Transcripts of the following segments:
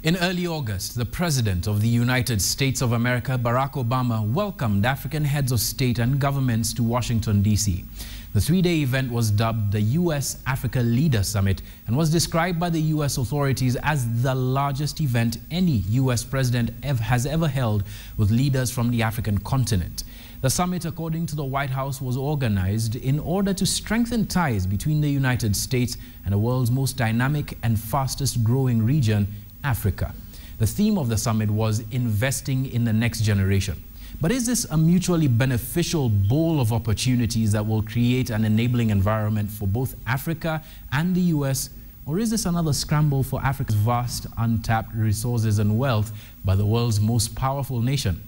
In early August, the President of the United States of America, Barack Obama, welcomed African heads of state and governments to Washington, D.C. The three-day event was dubbed the U.S.-Africa Leader Summit and was described by the U.S. authorities as the largest event any U.S. president has ever held with leaders from the African continent. The summit, according to the White House, was organized in order to strengthen ties between the United States and the world's most dynamic and fastest-growing region, Africa. The theme of the summit was investing in the next generation. But is this a mutually beneficial bowl of opportunities that will create an enabling environment for both Africa and the U.S., or is this another scramble for Africa's vast, untapped resources and wealth by the world's most powerful nation?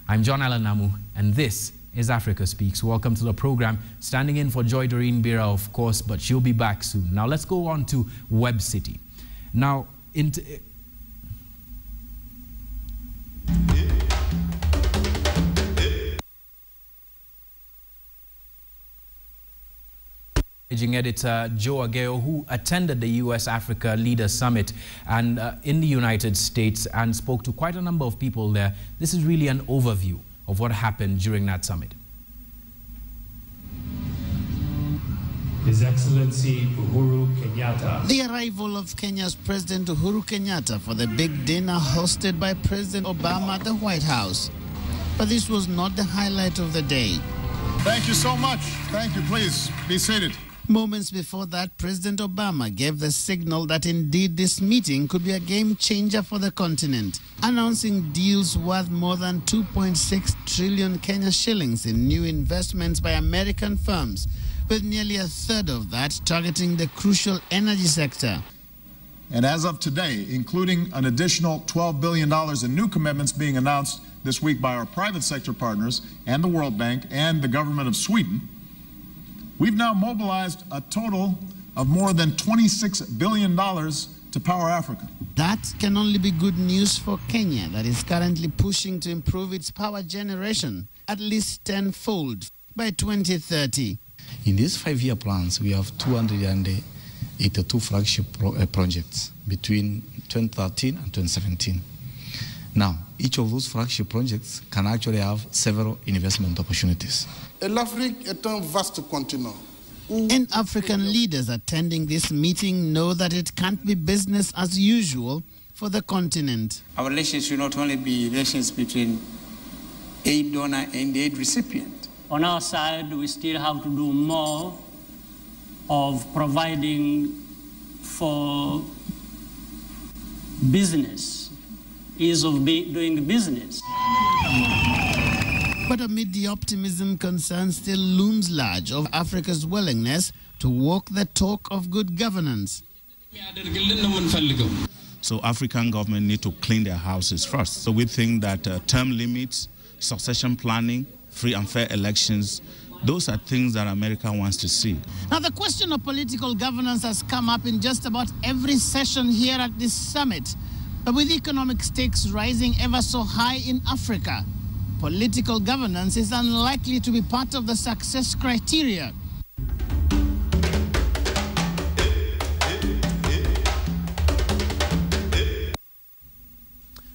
I'm John Allen Namu, and this is Africa Speaks. Welcome to the program. Standing in for Joy Doreen Bira, of course, but she'll be back soon. Now let's go on to Web City. Now, Managing Editor Joe Ageo, who attended the U.S.-Africa Leaders Summit and in the United States and spoke to quite a number of people there. This is really an overview of what happened during that summit. His Excellency Uhuru Kenyatta. The arrival of Kenya's President Uhuru Kenyatta for the big dinner hosted by President Obama at the White House. But this was not the highlight of the day. Thank you so much. Thank you. Please be seated. Moments before that, President Obama gave the signal that indeed this meeting could be a game changer for the continent, announcing deals worth more than 2.6 trillion Kenya shillings in new investments by American firms, with nearly a third of that targeting the crucial energy sector. And as of today, including an additional $12 billion in new commitments being announced this week by our private sector partners and the World Bank and the government of Sweden, we've now mobilized a total of more than $26 billion to power Africa. That can only be good news for Kenya, that is currently pushing to improve its power generation at least tenfold by 2030. In these 5-year plans, we have 282 flagship projects between 2013 and 2017. Now, each of those flagship projects can actually have several investment opportunities. And African leaders attending this meeting know that it can't be business as usual for the continent. Our relations should not only be relations between aid donor and aid recipient. On our side, we still have to do more of providing for business, ease of doing business. But amid the optimism, concern still looms large of Africa's willingness to walk the talk of good governance. So African government need to clean their houses first. So we think that term limits, succession planning, free and fair elections, those are things that America wants to see. Now, the question of political governance has come up in just about every session here at this summit. But with economic stakes rising ever so high in Africa, political governance is unlikely to be part of the success criteria.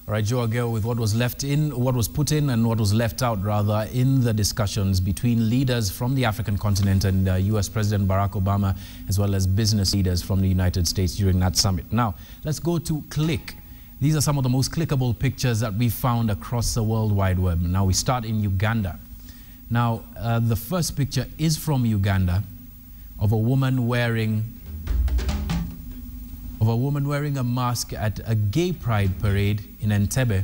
All right, Joe Ageo, with what was put in and what was left out, rather, in the discussions between leaders from the African continent and U.S. President Barack Obama, as well as business leaders from the United States during that summit. Now, let's go to Click. These are some of the most clickable pictures that we found across the World Wide Web. Now, we start in Uganda. Now, the first picture is from Uganda of a woman wearing a mask at a gay pride parade in Entebbe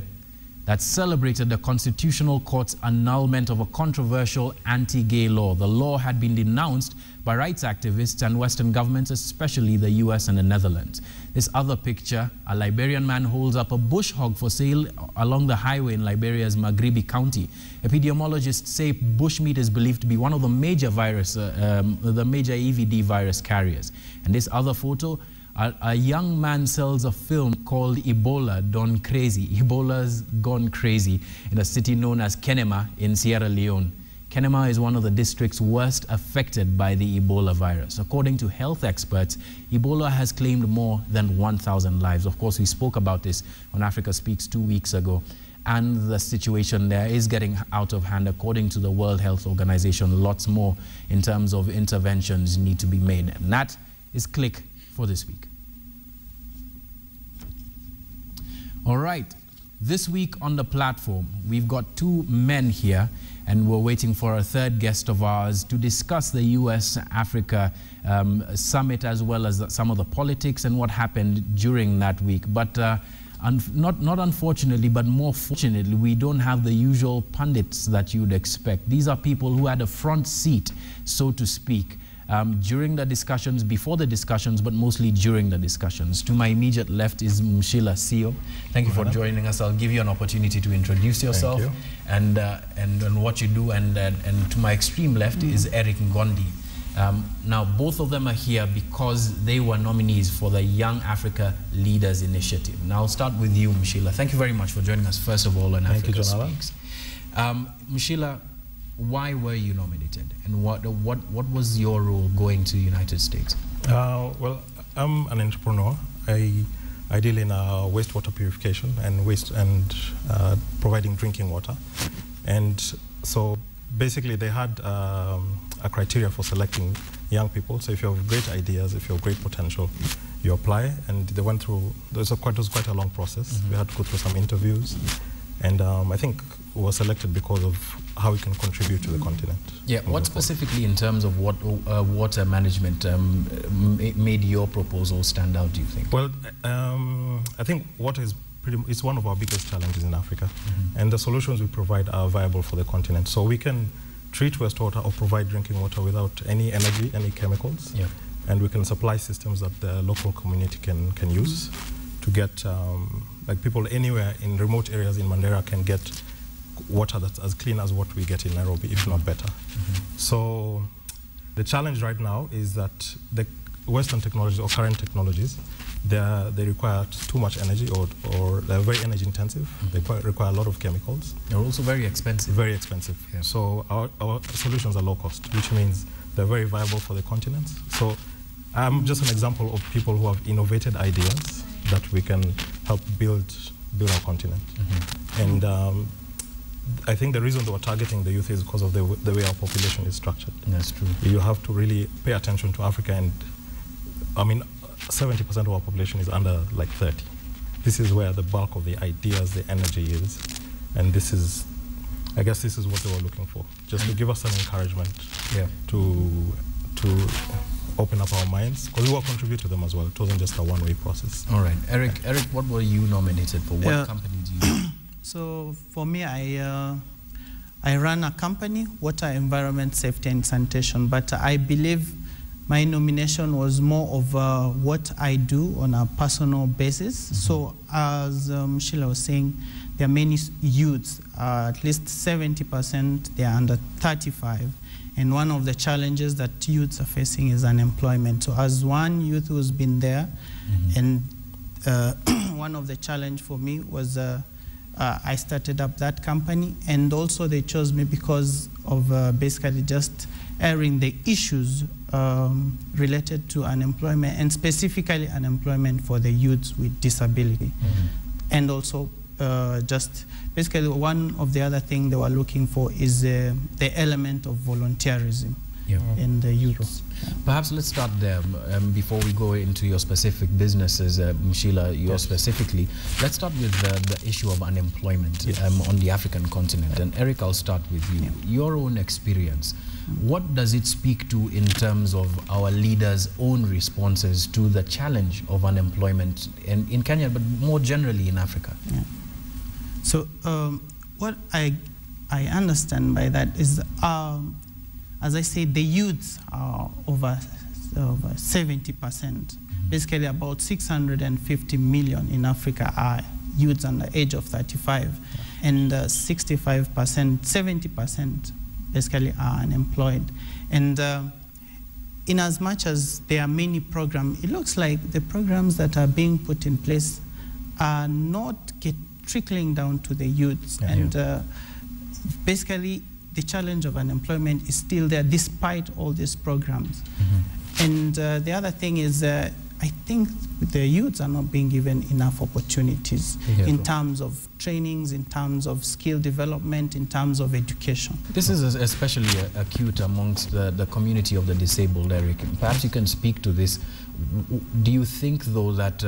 that celebrated the Constitutional Court's annulment of a controversial anti-gay law. The law had been denounced by rights activists and Western governments, especially the US and the Netherlands. This other picture, a Liberian man holds up a bush hog for sale along the highway in Liberia's Magribi County. Epidemiologists say bushmeat is believed to be one of the major EVD virus carriers. And this other photo, a young man sells a film called Ebola Gone Crazy. Ebola's Gone Crazy in a city known as Kenema in Sierra Leone. Kenema is one of the districts worst affected by the Ebola virus. According to health experts, Ebola has claimed more than 1,000 lives. Of course, we spoke about this on Africa Speaks 2 weeks ago. And the situation there is getting out of hand. According to the World Health Organization, lots more in terms of interventions need to be made. And that is Click for this week. All right. This week on the platform, we've got two men here, and we're waiting for a third guest of ours to discuss the US-Africa summit, as well as some of the politics and what happened during that week. But not unfortunately, but more fortunately, we don't have the usual pundits that you'd expect. These are people who had a front seat, so to speak, during the discussions, before the discussions, but mostly during the discussions. To my immediate left is Mshila Sio. Thank you for joining us. I'll give you an opportunity to introduce yourself and what you do. And to my extreme left is Eric Ngondi. Now, both of them are here because they were nominees for the Young Africa Leaders Initiative. Now, I'll start with you, Mshila. Thank you very much for joining us, first of all, on Africa Speaks. Mshila, why were you nominated, and what was your role going to the United States? Well, I'm an entrepreneur. I deal in wastewater purification and providing drinking water. And so basically they had a criteria for selecting young people. So if you have great ideas, if you have great potential, you apply. And they went through, it was quite a long process. We had to go through some interviews. And I think we were selected because of how we can contribute to the continent. Yeah, what specifically in terms of what water management made your proposal stand out, do you think? Well, I think water is it's one of our biggest challenges in Africa. And the solutions we provide are viable for the continent. So we can treat wastewater or provide drinking water without any energy, any chemicals. Yeah. And we can supply systems that the local community can use to get, like people anywhere in remote areas in Mandera can get water that's as clean as what we get in Nairobi, if not better. So the challenge right now is that the Western technologies or current technologies, they require too much energy or they're very energy intensive. They require a lot of chemicals. They're also very expensive. Very expensive. Yeah. So our solutions are low cost, which means they're very viable for the continents. So I'm just an example of people who have innovated ideas that we can help build our continent. And I think the reason that we're targeting the youth is because of the way our population is structured. That's true. You have to really pay attention to Africa, and I mean, 70% of our population is under like 30. This is where the bulk of the ideas, the energy is, and this is, I guess this is what they were looking for, just to give us an encouragement to open up our minds, because we will contribute to them as well. It wasn't just a one-way process. All right. Eric, what were you nominated for? What company do you So for me, I run a company, Water, Environment, Safety and Sanitation, but I believe my nomination was more of what I do on a personal basis. So as Sheila was saying, there are many youths, at least 70%, they are under 35. And one of the challenges that youths are facing is unemployment. So as one youth who's been there, and one of the challenge for me was I started up that company, and also they chose me because of basically just airing the issues related to unemployment, and specifically unemployment for the youths with disability. And also just basically one of the other things they were looking for is the element of volunteerism in the youths. Perhaps let's start there before we go into your specific businesses, Mshila, specifically. Let's start with the issue of unemployment on the African continent. And Eric, I'll start with you. Your own experience, what does it speak to in terms of our leaders' own responses to the challenge of unemployment in Kenya, but more generally in Africa? So what I understand by that is, as I say, the youths are over 70%. Basically, about 650 million in Africa are youths under the age of 35, and 65%, 70% basically are unemployed. And in as much as there are many programs, it looks like the programs that are being put in place are not trickling down to the youths. And basically, the challenge of unemployment is still there despite all these programs. And the other thing is, I think the youths are not being given enough opportunities in terms of trainings, in terms of skill development, in terms of education. This is especially acute amongst the community of the disabled, Eric. Perhaps you can speak to this. Do you think, though, that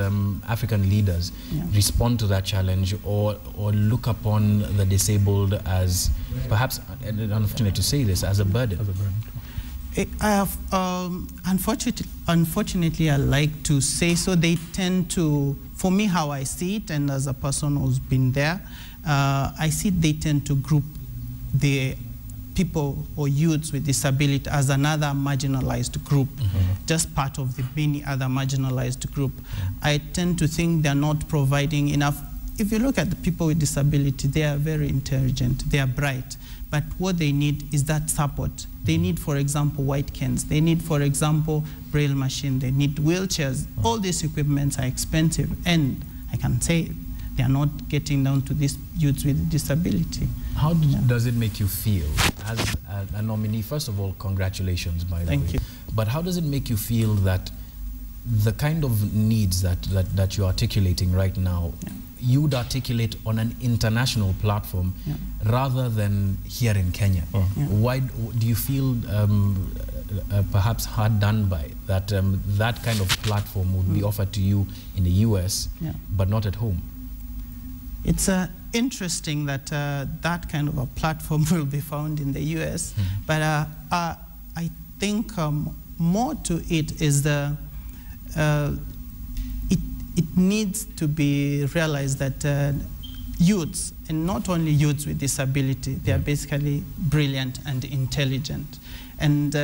African leaders respond to that challenge or look upon the disabled as, perhaps, unfortunate to say this, as a burden? I have, unfortunately, I like to say so. They tend to, for me, how I see it, and as a person who's been there, I see they tend to group the people or youths with disability as another marginalized group, just part of the many other marginalized group. I tend to think they're not providing enough. If you look at the people with disability, they are very intelligent, they are bright. But what they need is that support. They need, for example, white cans. They need, for example, braille machine. They need wheelchairs. All these equipments are expensive. And I can say they are not getting down to these youths with disability. How does it make you feel as a nominee? First of all, congratulations, by the way. Thank you. But how does it make you feel that the kind of needs that you're articulating right now, you'd articulate on an international platform rather than here in Kenya? Why do you feel perhaps hard done by that that kind of platform would be offered to you in the US but not at home? It's interesting that that kind of a platform will be found in the US, but I think more to it is it needs to be realized that youths, and not only youths with disability, they are basically brilliant and intelligent. And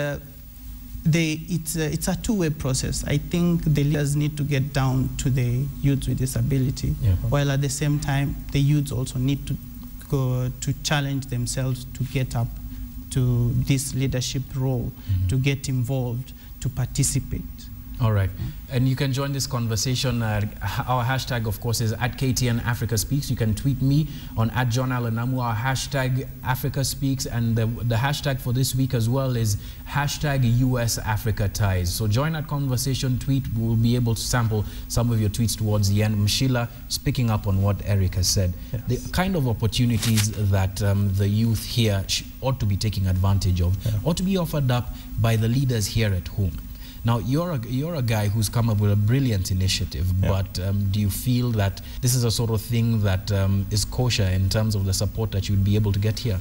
it's a two-way process. I think the leaders need to get down to the youths with disability, while at the same time, the youths also need to go to challenge themselves to get up to this leadership role, to get involved, to participate. All right. And you can join this conversation. Our hashtag, of course, is @KTN Africa Speaks. You can tweet me on @JohnAlanamu. Our hashtag Africa Speaks. And the hashtag for this week as well is hashtag US Africa Ties. So join that conversation, tweet. We'll be able to sample some of your tweets towards the end. Mshila, picking up on what Eric has said, the kind of opportunities that the youth here ought to be taking advantage of, ought to be offered up by the leaders here at home. Now, you're a guy who's come up with a brilliant initiative, but do you feel that this is a sort of thing that is kosher in terms of the support that you'd be able to get here?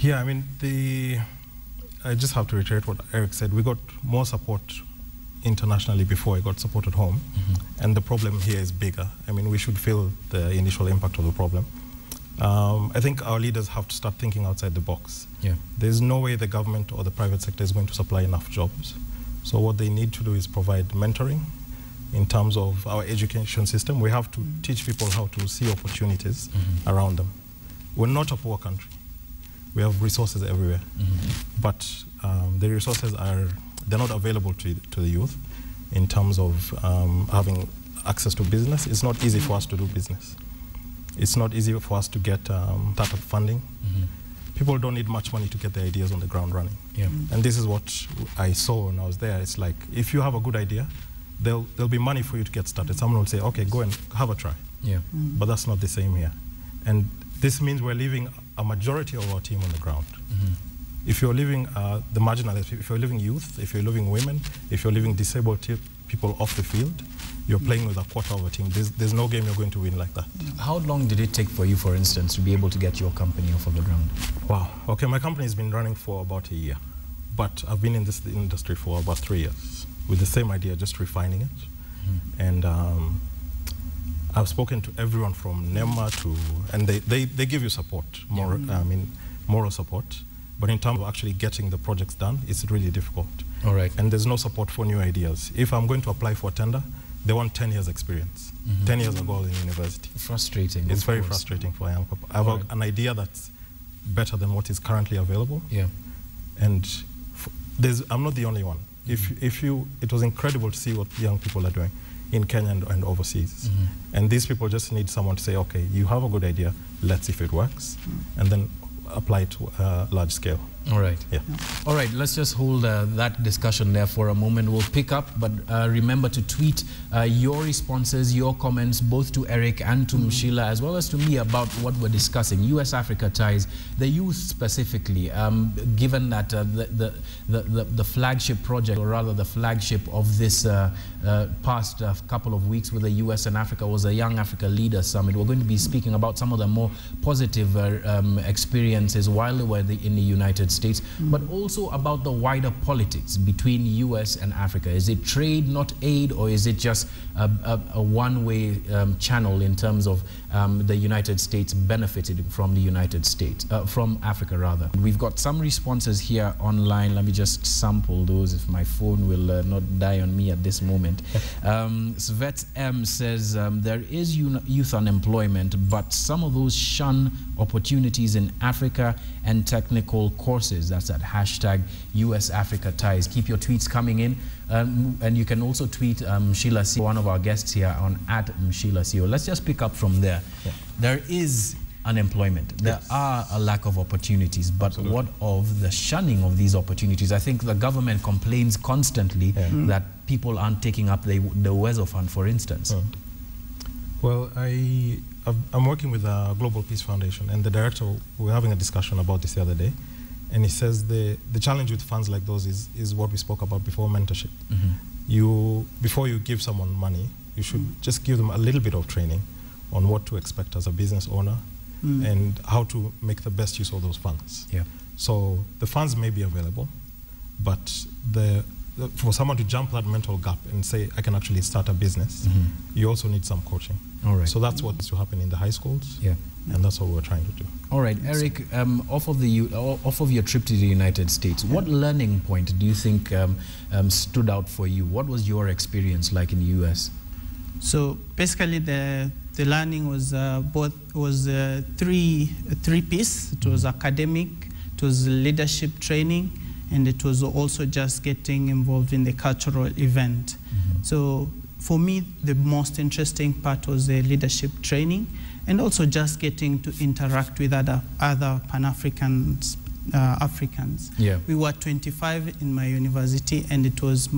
Yeah, I mean, I just have to reiterate what Eric said. We got more support internationally before I got support at home, and the problem here is bigger. I mean, we should feel the initial impact of the problem. I think our leaders have to start thinking outside the box. There's no way the government or the private sector is going to supply enough jobs. So what they need to do is provide mentoring in terms of our education system. We have to teach people how to see opportunities around them. We're not a poor country. We have resources everywhere. But the resources they're not available to the youth in terms of having access to business. It's not easy for us to do business. It's not easy for us to get startup funding. People don't need much money to get their ideas on the ground running. And this is what I saw when I was there. It's like, if you have a good idea, there'll be money for you to get started. Someone will say, okay, go and have a try. But that's not the same here. And this means we're leaving a majority of our team on the ground. If you're leaving the marginalized, if you're leaving youth, if you're leaving women, if you're leaving disabled people off the field, you're playing with a quarter of a team. There's no game you're going to win like that. How long did it take for you, for instance, to be able to get your company off of the ground? Wow. Okay, my company has been running for about a year, but I've been in this industry for about 3 years with the same idea, just refining it. And I've spoken to everyone from NEMA to, and they give you support, moral support. But in terms of actually getting the projects done, it's really difficult. All right. And there's no support for new ideas. If I'm going to apply for a tender, they want 10 years experience. 10 years ago in university. Frustrating. It's very frustrating for young people. I have an idea that's better than what is currently available. And I'm not the only one. It was incredible to see what young people are doing in Kenya and overseas. And these people just need someone to say, okay, you have a good idea, let's see if it works. And then apply to large scale. All right. Yeah. All right, let's just hold that discussion there for a moment. We'll pick up, but remember to tweet your responses, your comments, both to Eric and to Mshila, as well as to me, about what we're discussing, U.S.-Africa ties, the youth specifically, given that the flagship project, or rather the flagship of this past couple of weeks with the U.S. and Africa, was a Young Africa Leaders Summit. We're going to be speaking about some of the more positive experiences while they were in the United States, but also about the wider politics between U.S. and Africa. Is it trade, not aid, or is it just a one-way channel in terms of the United States benefiting from the United States, from Africa rather? We've got some responses here online. Let me just sample those if my phone will not die on me at this moment. Svet M says there is youth unemployment, but some of those shun opportunities in Africa and technical courses. That's at hashtag US-Africa ties. Keep your tweets coming in. And you can also tweet Mshila CEO, one of our guests here, on @Mshila CEO. Let's just pick up from there. Yeah. There is unemployment. There are a lack of opportunities, but what of the shunning of these opportunities? I think the government complains constantly that people aren't taking up the WESO Fund, for instance. Well, I'm working with the Global Peace Foundation, and the director, we were having a discussion about this the other day, and he says the challenge with funds like those is what we spoke about before, mentorship. Before you give someone money, you should just give them a little bit of training on what to expect as a business owner and how to make the best use of those funds. Yeah. So the funds may be available, but for someone to jump that mental gap and say, I can actually start a business, you also need some coaching. All right. So that's what's to happen in the high schools, and that's what we're trying to do. All right, Eric, off of your trip to the United States, what learning point do you think stood out for you? What was your experience like in the U.S.? So basically, the learning was three piece. It was academic, it was leadership training, and it was also just getting involved in the cultural event. So for me, the most interesting part was the leadership training, and also just getting to interact with other Pan-Africans, Africans. Yeah. We were 25 in my university, and it was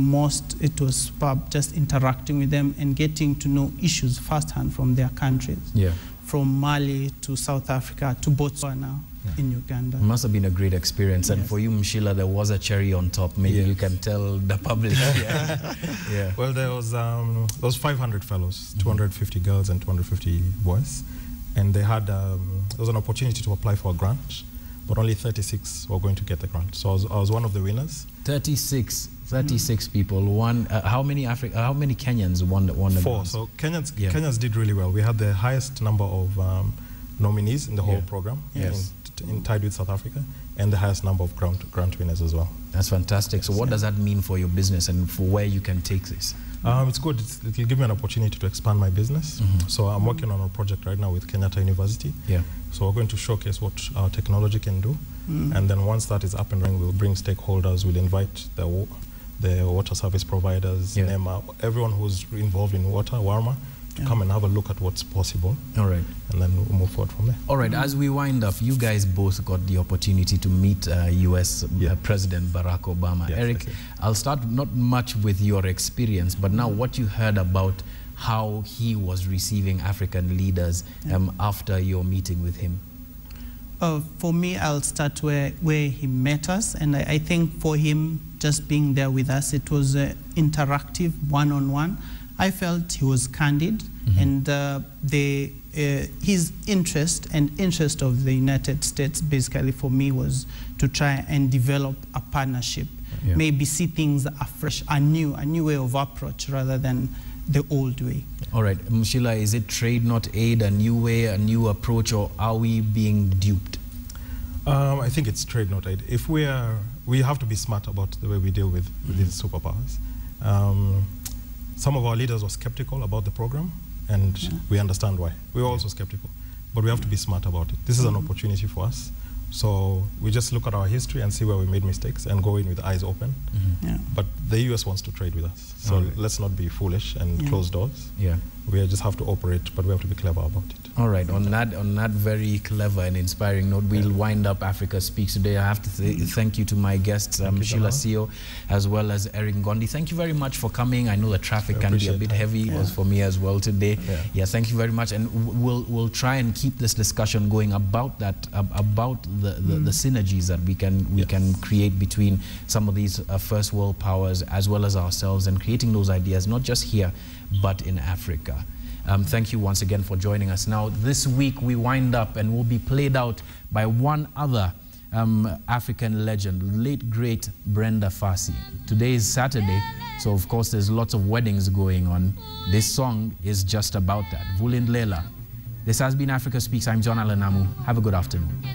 superb just interacting with them and getting to know issues firsthand from their countries. Yeah. From Mali to South Africa to Botswana. In Uganda. It must have been a great experience. And for you, Mshila, there was a cherry on top. Maybe you can tell the public. Well, there was 500 fellows, 250 girls and 250 boys. And they had, there was an opportunity to apply for a grant, but only 36 were going to get the grant. So I was one of the winners. 36 people. How many Kenyans won the grant? 4. So Kenyans did really well. We had the highest number of nominees in the whole program. Yes. Tied with South Africa, and the highest number of grant winners as well. That's fantastic. So what does that mean for your business and for where you can take this? It's good. It will give me an opportunity to expand my business. So I'm working on a project right now with Kenyatta University. Yeah. So we're going to showcase what our technology can do. And then once that is up and running, we'll bring stakeholders, we'll invite the water service providers, NEMA, everyone who's involved in water, WARMA, to come and have a look at what's possible. All right. And then we'll move forward from there. All right. As we wind up, you guys both got the opportunity to meet U.S. President Barack Obama. Yes, Eric, I'll start not much with your experience, but now what you heard about how he was receiving African leaders after your meeting with him. For me, I'll start where he met us. And I think for him, just being there with us, it was interactive, one-on-one. I felt he was candid, and his interest and interest of the United States basically for me was to try and develop a partnership, maybe see things afresh, a new way of approach rather than the old way. All right, Mshila, is it trade not aid, a new way, a new approach, or are we being duped? I think it's trade not aid. If we have to be smart about the way we deal with these superpowers. Some of our leaders were skeptical about the program, and we understand why. We were also skeptical, but we have to be smart about it. This is an opportunity for us. So we just look at our history and see where we made mistakes and go in with eyes open. Yeah. But the US wants to trade with us. So let's not be foolish and close doors. Yeah. We just have to operate, but we have to be clever about it. All right, on that very clever and inspiring note, we'll wind up Africa Speaks today. I have to say thank you to my guests, Sheila Sio, as well as Eric Ngondi. Thank you very much for coming. I know the traffic can be a bit heavy, was for me as well today. Yeah, thank you very much, and we'll try and keep this discussion going about that, about the synergies that we can create between some of these first world powers as well as ourselves, and creating those ideas not just here but in Africa. Thank you once again for joining us. Now, this week we wind up and will be played out by one other African legend, late great Brenda Fassie. Today is Saturday, so of course there's lots of weddings going on. This song is just about that. Vulindlela. This has been Africa Speaks. I'm John Alanamu. Have a good afternoon.